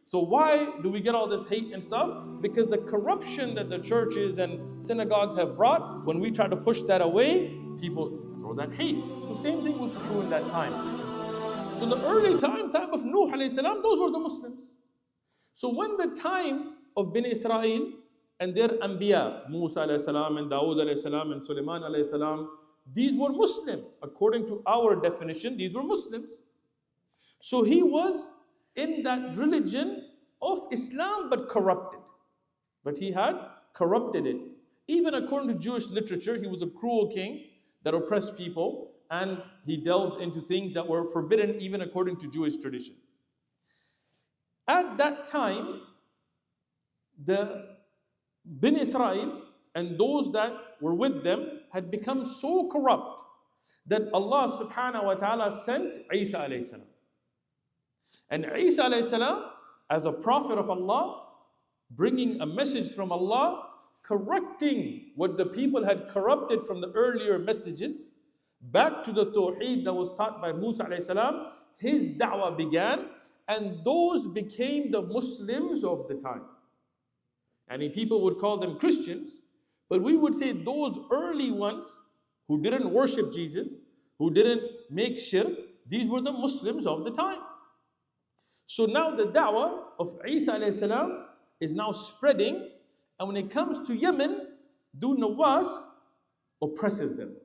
So why do we get all this hate and stuff? Because the corruption that the churches and synagogues have brought, when we try to push that away, people throw that hate. So same thing was true in that time. So in the early time of Nuh alayhi salam, those were the Muslims. So when the time of Bani Israel and their Anbiya, Musa alayhi salam and Dawood alayhi salam and Sulaiman alayhi salam, these were Muslim. According to our definition, these were Muslims. So he was in that religion of Islam but corrupted. But he had corrupted it. Even according to Jewish literature, he was a cruel king that oppressed people, and he delved into things that were forbidden even according to Jewish tradition. At that time, the Bin Israel and those that were with them had become so corrupt that Allah subhanahu wa ta'ala sent Isa alayhi salam. And Isa alayhi salam, as a prophet of Allah, bringing a message from Allah, correcting what the people had corrupted from the earlier messages, back to the Tawheed that was taught by Musa alayhi salam, his da'wah began, and those became the Muslims of the time. And people would call them Christians, but we would say those early ones who didn't worship Jesus, who didn't make shirk, these were the Muslims of the time. So now the da'wah of Isa alayhi salam is now spreading, and when it comes to Yemen, Dhu Nawas oppresses them.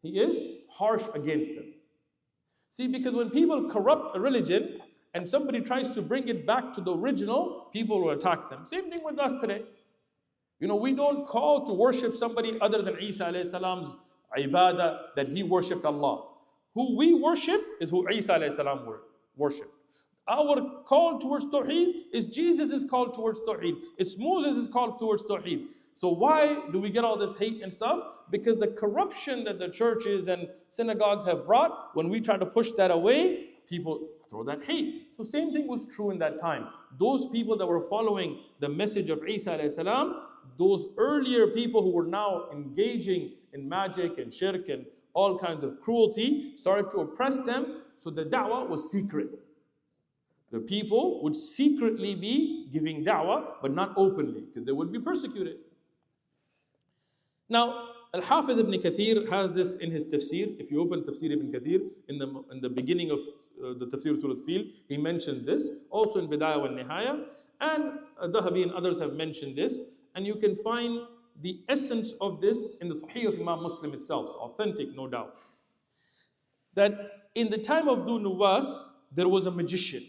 He is harsh against them. See, because when people corrupt a religion and somebody tries to bring it back to the original, people will attack them. Same thing with us today. You know, we don't call to worship somebody other than Isa alayhi salam's ibadah, that he worshipped Allah. Who we worship is who Isa alayhi salam worshipped. Our call towards Tawheed is Jesus' call towards Tawheed. It's Moses' call towards Tawheed. So why do we get all this hate and stuff? Because the corruption that the churches and synagogues have brought, when we try to push that away, people throw that hate. So same thing was true in that time. Those people that were following the message of Isa alayhi salam, those earlier people who were now engaging in magic and shirk and all kinds of cruelty, started to oppress them. So the da'wah was secret. The people would secretly be giving da'wah, but not openly, because they would be persecuted. Now, Al-Hafiz ibn Kathir has this in his tafsir. If you open Tafsir ibn Kathir, in the beginning of the Tafsir Surah Fil, he mentioned this. Also in Bidayah wa Nihaya, and Dhahabi and others have mentioned this. And you can find the essence of this in the Sahih of Imam Muslim itself. It's authentic, no doubt. That in the time of Dhu Nawas, there was a magician.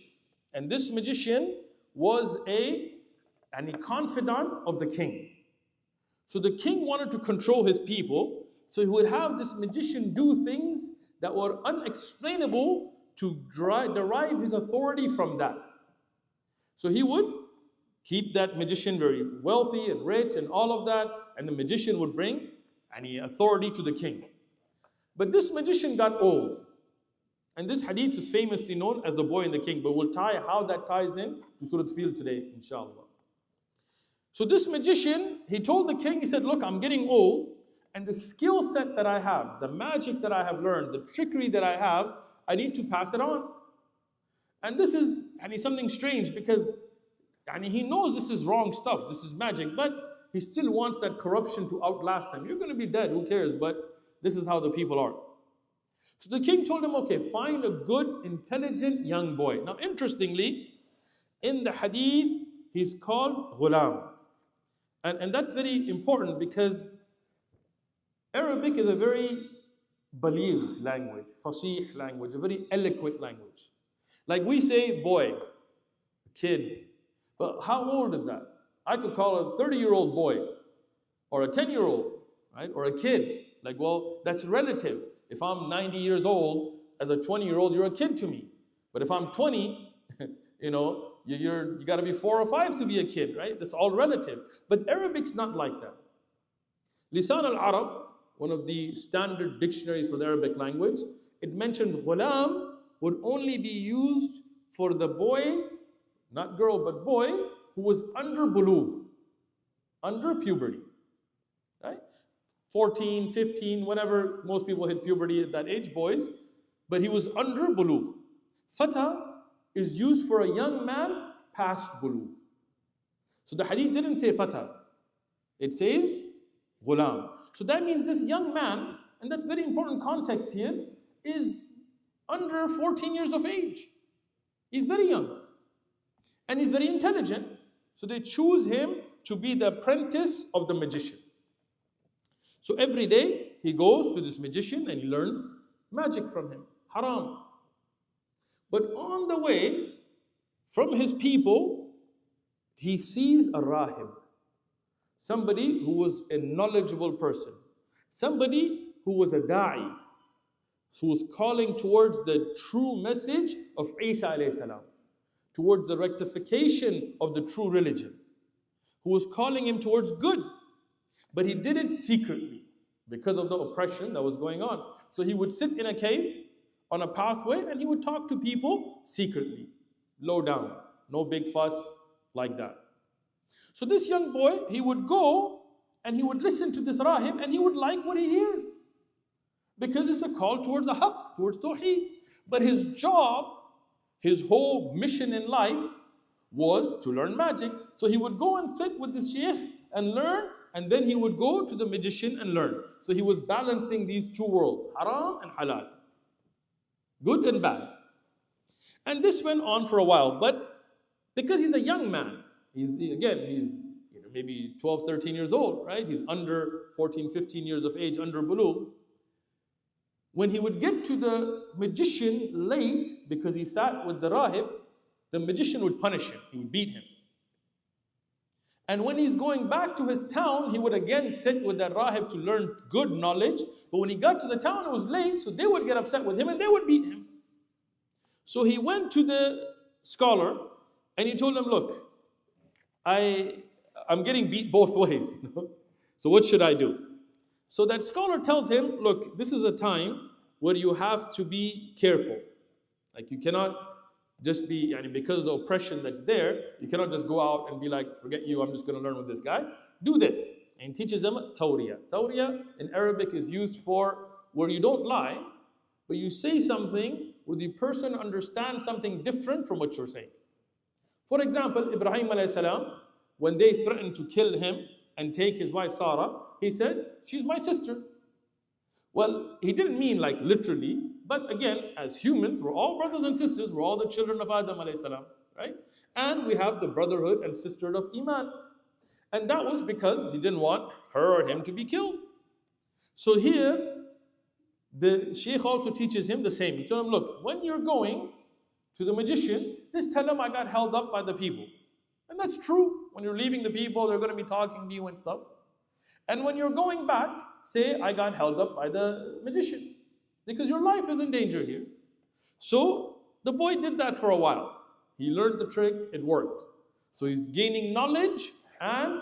And this magician was a confidant of the king. So the king wanted to control his people, so he would have this magician do things that were unexplainable to derive his authority from that. So he would keep that magician very wealthy and rich and all of that, and the magician would bring any authority to the king. But this magician got old. And this hadith is famously known as the boy and the king, but we'll tie how that ties in to Surah Fil today, inshallah. So this magician, he told the king, he said, look, I'm getting old, and the skill set that I have, the magic that I have learned, the trickery that I have, I need to pass it on. And this is something strange, because he knows this is wrong stuff, this is magic, but he still wants that corruption to outlast him. You're going to be dead, who cares? But this is how the people are. So the king told him, okay, find a good, intelligent young boy. Now, interestingly, in the hadith, he's called ghulam. And that's very important, because Arabic is a very baligh language, fasih language, a very eloquent language. Like we say boy, kid. But how old is that? I could call a 30-year-old boy, or a 10-year-old, right? Or a kid. Like, well, that's relative. If I'm 90 years old, as a 20-year-old, you're a kid to me. But if I'm 20, you got to be 4 or 5 to be a kid, right? That's all relative. But Arabic's not like that. Lisan al-Arab, one of the standard dictionaries for the Arabic language, it mentioned ghulam would only be used for the boy, not girl, but boy, who was under bulugh, under puberty, right? 14, 15, whatever, most people hit puberty at that age, boys, but he was under bulugh. Fata is used for a young man past bulugh. So the hadith didn't say fata. It says ghulam. So that means this young man, and that's very important context here, is under 14 years of age. He's very young. And he's very intelligent. So they choose him to be the apprentice of the magician. So every day he goes to this magician and he learns magic from him. Haram. But on the way, from his people, he sees a rahib. Somebody who was a knowledgeable person. Somebody who was a da'i. Who was calling towards the true message of Isa alayhi salam. Towards the rectification of the true religion. Who was calling him towards good. But he did it secretly because of the oppression that was going on. So he would sit in a cave on a pathway and he would talk to people secretly, low down, no big fuss like that. So this young boy, he would go and he would listen to this rahib and he would like what he hears because it's a call towards the haqq, towards tawheed. But his job, his whole mission in life was to learn magic. So he would go and sit with the sheikh and learn, and then he would go to the magician and learn. So he was balancing these two worlds, haram and halal, good and bad. And this went on for a while, but because he's a young man, he's maybe 12, 13 years old, right? He's under 14, 15 years of age, under bulugh. When he would get to the magician late, because he sat with the rahib, the magician would punish him, he would beat him. And when he's going back to his town, he would again sit with that rahib to learn good knowledge. But when he got to the town, it was late, so they would get upset with him and they would beat him. So he went to the scholar and he told him, look, I'm getting beat both ways. So what should I do? So that scholar tells him, look, this is a time where you have to be careful. Like you cannot just be, because of the oppression that's there, you cannot just go out and be like, forget you, I'm just going to learn with this guy. Do this. And he teaches them tawriya. Tawriya in Arabic is used for where you don't lie, but you say something where the person understands something different from what you're saying. For example, Ibrahim alayhi salam, when they threatened to kill him and take his wife Sarah, he said, she's my sister. Well, he didn't mean like literally, but again, as humans, we're all brothers and sisters, we're all the children of Adam alayhi salam, right? And we have the brotherhood and sisterhood of Iman. And that was because he didn't want her or him to be killed. So here, the Sheikh also teaches him the same. He told him, look, when you're going to the magician, just tell him I got held up by the people. And that's true. When you're leaving the people, they're going to be talking to you and stuff. And when you're going back, say, I got held up by the magician. Because your life is in danger here. So the boy did that for a while. He learned the trick, it worked. So he's gaining knowledge and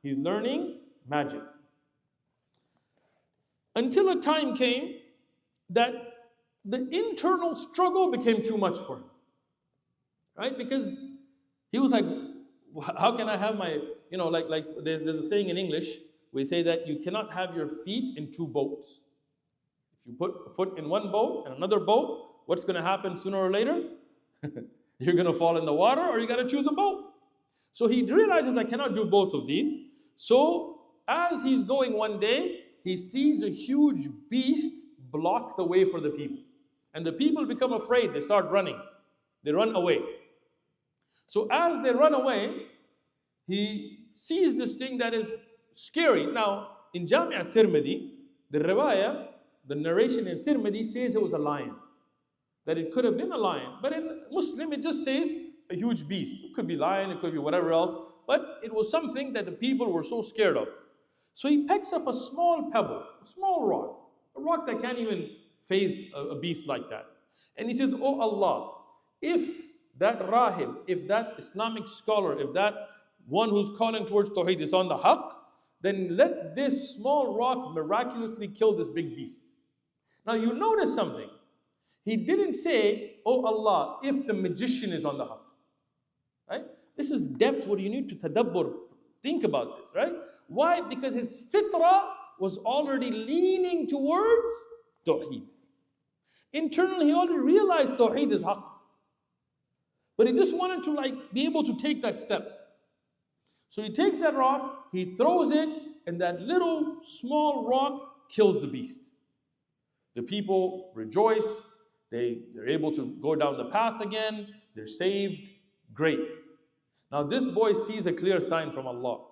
he's learning magic. Until a time came that the internal struggle became too much for him. Right? Because he was like, how can I have my, like there's a saying in English, we say that you cannot have your feet in two boats. If you put a foot in one boat and another boat, what's going to happen sooner or later? You're going to fall in the water or you got to choose a boat. So he realizes I cannot do both of these. So as he's going one day, he sees a huge beast block the way for the people. And the people become afraid. They start running. They run away. So as they run away, he sees this thing that is scary. Now, in Jami' al-Tirmidhi, the riwayah, the narration in Tirmidhi says it was a lion. That it could have been a lion. But in Muslim, it just says a huge beast. It could be lion, it could be whatever else. But it was something that the people were so scared of. So he picks up a small pebble, a small rock. A rock that can't even face a beast like that. And he says, oh Allah, if that rahib, if that Islamic scholar, if that one who's calling towards Tawheed is on the haqq, then let this small rock miraculously kill this big beast. Now you notice something. He didn't say, oh Allah, if the magician is on the haqq. Right? This is depth where you need to tadabbur. Think about this, right? Why? Because his fitrah was already leaning towards Tawheed. Internally, he already realized Tawheed is haqq. But he just wanted to be able to take that step. So he takes that rock, he throws it, and that little small rock kills the beast. The people rejoice, they're able to go down the path again, they're saved, great. Now this boy sees a clear sign from Allah.